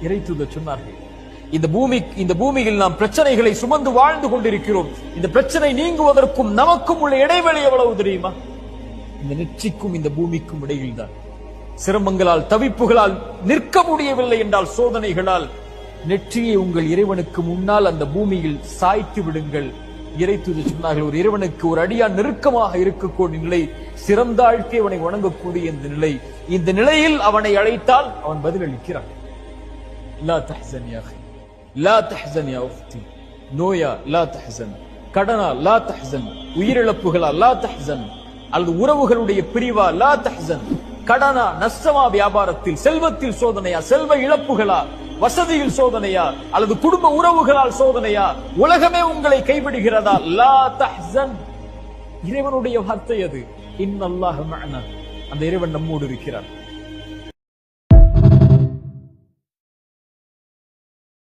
இறைத்தூதர் சொன்னார்கள், இந்த பூமியில் நாம் பிரச்சனைகளை சுமந்து வாழ்ந்து கொண்டிருக்கிறோம். இந்த பிரச்சனை நீங்குவதற்கும் நமக்கும் உள்ள இடைவெளி எவ்வளவு தெரியுமா? இந்த நெற்றிக்கும் இந்த பூமிக்கும் இடையில் தான். சிரமங்களால் தவிப்புகளால் நிற்க முடியவில்லை என்றால் சோதனைகளால் நெற்றியை உங்கள் இறைவனுக்கு முன்னால் அந்த பூமியில் சாய்த்து விடுங்கள். இறைத்தூதர் சொன்னார்கள், ஒரு இறைவனுக்கு ஒரு அடியான் நெருக்கமாக இருக்கக்கூடிய நிலை, சிறந்தாழ்த்தி அவனை வணங்கக்கூடிய இந்த நிலை. இந்த நிலையில் அவனை அழைத்தால் அவன் பதிலளிக்கிறான். லா தஹ்சன் யா அஹி, லா தஹ்சன் யா உக்தி, நோயா லா தஹ்சன், கடனா லா தஹ்சன், உயிரிழப்புகளா லா தஹ்சன், அல்லது உறவுகளுடைய பிரிவா லா தஹ்சன், கடனா நஷ்டமா, வியாபாரத்தில் செல்வத்தில் சோதனையா, செல்வ இழப்புகளா, வசதியில் சோதனையா, அல்லது குடும்ப உறவுகளால் சோதனையா, உலகமே உங்களை கைவிடுகிறதா, லா தஹ்சன். இறைவனுடைய வார்த்தை அது. இன்னல்லாஹ மஅனா, அந்த இறைவன் நம்மோடு இருக்கிறார்.